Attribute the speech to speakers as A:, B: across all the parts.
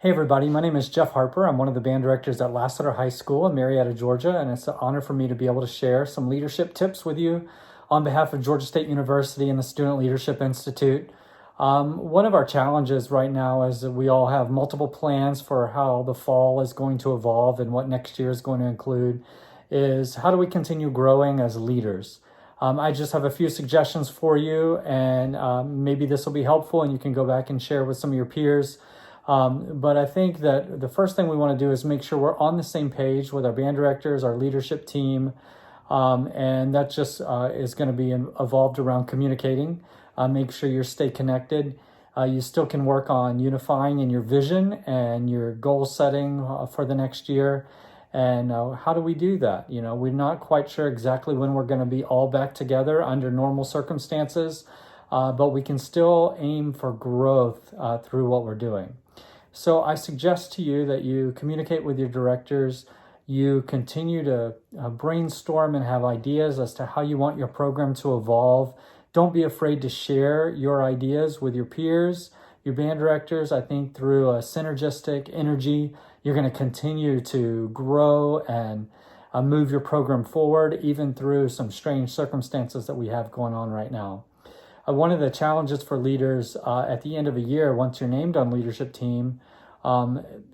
A: Hey everybody, my name is Jeff Harper. I'm one of the band directors at Lassiter High School in Marietta, Georgia, and it's an honor for me to be able to share some leadership tips with you on behalf of Georgia State University and the Student Leadership Institute. One of our challenges right now is that we all have multiple plans for how the fall is going to evolve and what next year is going to include, is how do we continue growing as leaders? I just have a few suggestions for you, and maybe this will be helpful and you can go back and share with some of your peers. But I think that the first thing we want to do is make sure we're on the same page with our band directors, our leadership team, and that just is going to be evolved around communicating. Make sure you stay connected. You still can work on unifying in your vision and your goal setting for the next year. And how do we do that? You know, we're not quite sure exactly when we're going to be all back together under normal circumstances, but we can still aim for growth through what we're doing. So I suggest to you that you communicate with your directors, you continue to brainstorm and have ideas as to how you want your program to evolve. Don't be afraid to share your ideas with your peers, your band directors. I think through a synergistic energy, you're going to continue to grow and move your program forward, even through some strange circumstances that we have going on right now. One of the challenges for leaders at the end of a year, once you're named on leadership team,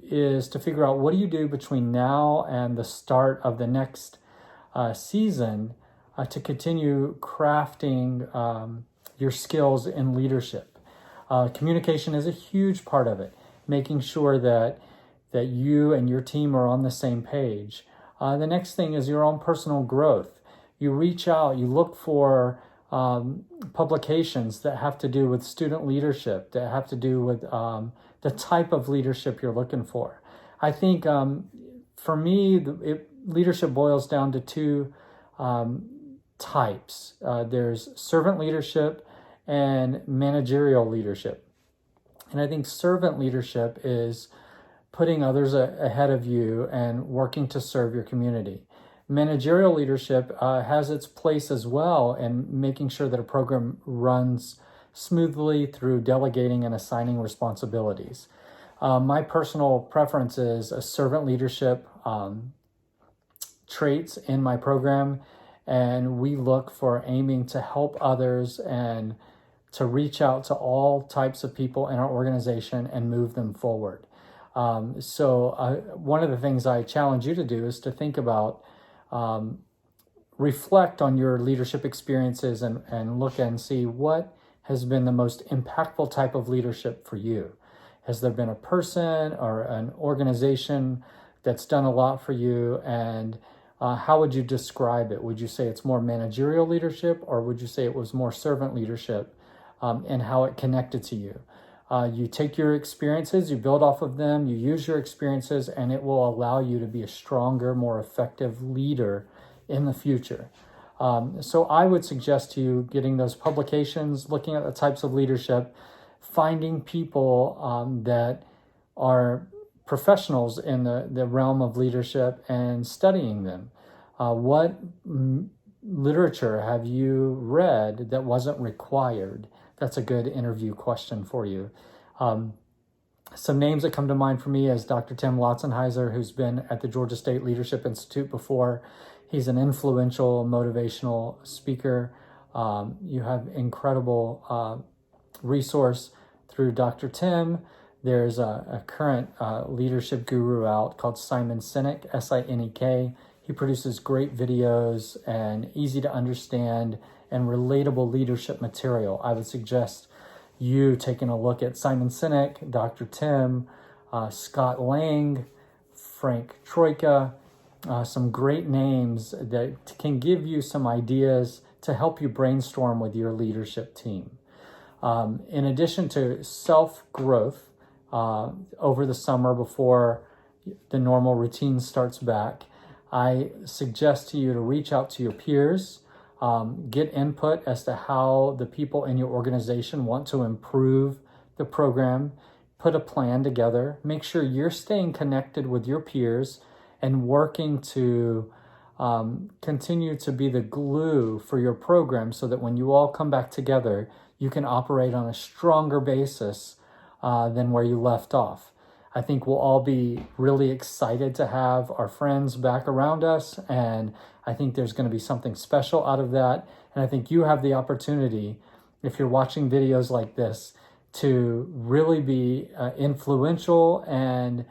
A: is to figure out what do you do between now and the start of the next season to continue crafting your skills in leadership. Communication is a huge part of it, making sure that you and your team are on the same page. The next thing is your own personal growth. You reach out, you look for publications that have to do with student leadership, that have to do with the type of leadership you're looking for. I think for me, leadership boils down to two types. There's servant leadership and managerial leadership. And I think servant leadership is putting others ahead of you and working to serve your community. Managerial leadership has its place as well in making sure that a program runs smoothly through delegating and assigning responsibilities. My personal preference is a servant leadership traits in my program, and we look for aiming to help others and to reach out to all types of people in our organization and move them forward. So one of the things I challenge you to do is to think about reflect on your leadership experiences and look and see what has been the most impactful type of leadership for you. Has there been a person or an organization that's done a lot for you, and how would you describe it? Would you say it's more managerial leadership, or would you say it was more servant leadership, and how it connected to you? You take your experiences, you build off of them, you use your experiences, and it will allow you to be a stronger, more effective leader in the future. So I would suggest to you getting those publications, looking at the types of leadership, finding people that are professionals in the realm of leadership and studying them. What literature have you read that wasn't required? That's a good interview question for you. Some names that come to mind for me is Dr. Tim Lotzenheiser, who's been at the Georgia State Leadership Institute before. He's an influential, motivational speaker. You have incredible resource through Dr. Tim. There's a current leadership guru out called Simon Sinek, Sinek. He produces great videos and easy to understand and relatable leadership material. I would suggest you taking a look at Simon Sinek, Dr. Tim, Scott Lang, Frank Troika, some great names that can give you some ideas to help you brainstorm with your leadership team. In addition to self-growth over the summer before the normal routine starts back, I suggest to you to reach out to your peers, get input as to how the people in your organization want to improve the program, put a plan together, make sure you're staying connected with your peers and working to continue to be the glue for your program so that when you all come back together, you can operate on a stronger basis than where you left off. I think we'll all be really excited to have our friends back around us, and I think there's going to be something special out of that. And I think you have the opportunity, if you're watching videos like this, to really be influential and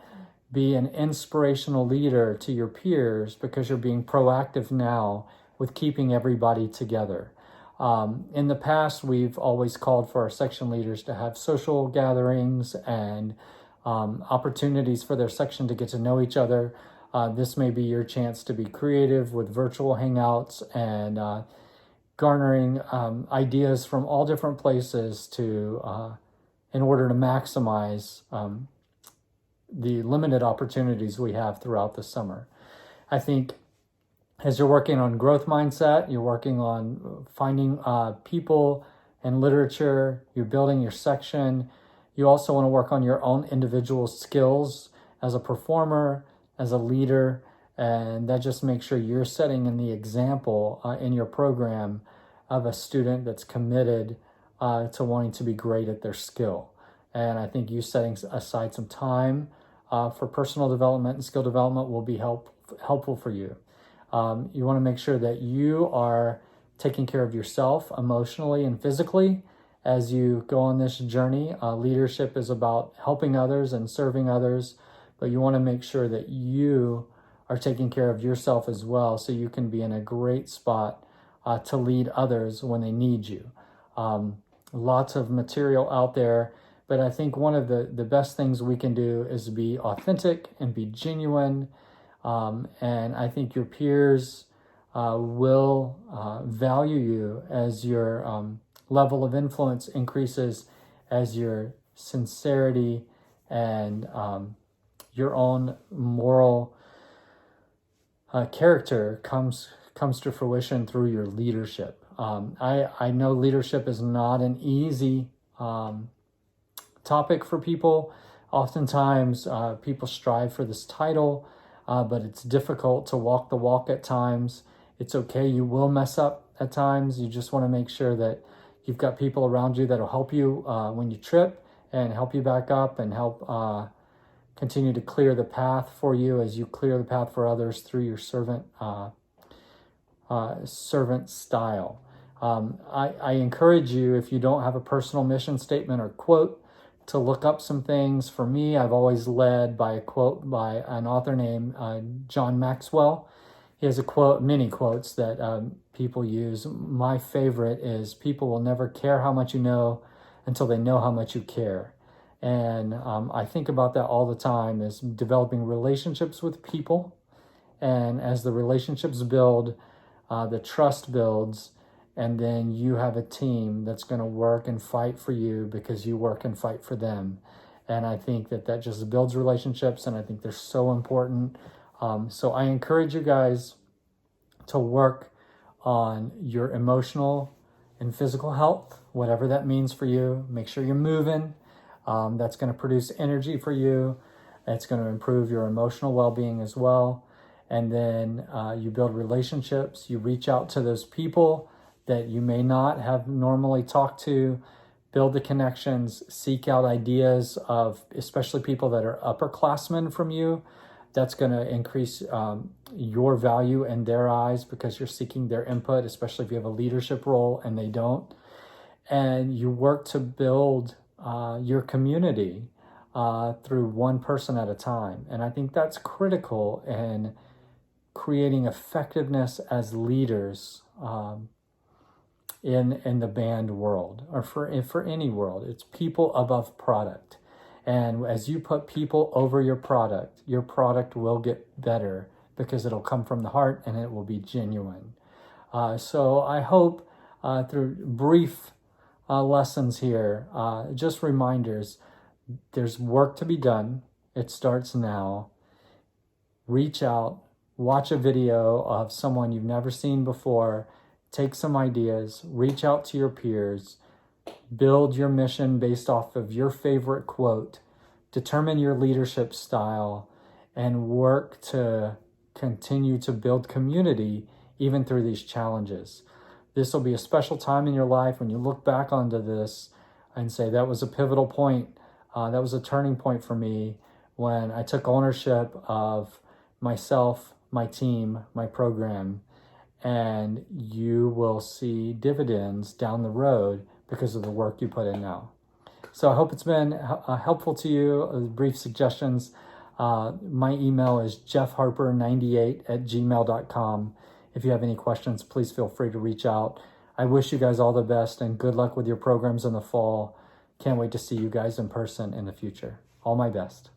A: be an inspirational leader to your peers, because you're being proactive now with keeping everybody together. In the past, we've always called for our section leaders to have social gatherings and opportunities for their section to get to know each other. This may be your chance to be creative with virtual hangouts and garnering ideas from all different places in order to maximize the limited opportunities we have throughout the summer. I think as you're working on growth mindset, you're working on finding people and literature, you're building your section. You also want to work on your own individual skills as a performer, as a leader, and that just makes sure you're setting in the example in your program of a student that's committed to wanting to be great at their skill. And I think you setting aside some time for personal development and skill development will be helpful for you. You want to make sure that you are taking care of yourself emotionally and physically as you go on this journey. Leadership is about helping others and serving others, but you want to make sure that you are taking care of yourself as well, so you can be in a great spot to lead others when they need you. Lots of material out there, but I think one of the best things we can do is be authentic and be genuine. And I think your peers will value you as your level of influence increases, as your sincerity and your own moral character comes to fruition through your leadership. I know leadership is not an easy topic for people. Oftentimes people strive for this title, but it's difficult to walk the walk at times. It's okay, you will mess up at times. You just want to make sure that you've got people around you that will help you when you trip and help you back up and help continue to clear the path for you as you clear the path for others through your servant style. I encourage you, if you don't have a personal mission statement or quote, to look up some things. For me, I've always led by a quote by an author named John Maxwell. He has many quotes that people use. My favorite is, people will never care how much you know until they know how much you care. And I think about that all the time, is developing relationships with people. And as the relationships build, the trust builds, and then you have a team that's going to work and fight for you because you work and fight for them. And I think that just builds relationships, and I think they're so important. So I encourage you guys to work on your emotional and physical health, whatever that means for you. Make sure you're moving. That's going to produce energy for you. It's going to improve your emotional well-being as well. And then you build relationships. You reach out to those people that you may not have normally talked to. Build the connections. Seek out ideas of, especially people that are upperclassmen from you. That's going to increase your value in their eyes, because you're seeking their input, especially if you have a leadership role and they don't. And you work to build your community through one person at a time. And I think that's critical in creating effectiveness as leaders in the band world, or for any world. It's people above product. And as you put people over your product will get better, because it'll come from the heart and it will be genuine. So I hope through brief lessons here, just reminders, there's work to be done. It starts now. Reach out, watch a video of someone you've never seen before, take some ideas, reach out to your peers, build your mission based off of your favorite quote, determine your leadership style, and work to continue to build community even through these challenges. This will be a special time in your life when you look back onto this and say, that was a pivotal point. That was a turning point for me. when I took ownership of myself, my team, my program, and you will see dividends down the road because of the work you put in now. So I hope it's been helpful to you. Brief suggestions. My email is jeffharper98@gmail.com. If you have any questions, please feel free to reach out. I wish you guys all the best and good luck with your programs in the fall. Can't wait to see you guys in person in the future. All my best.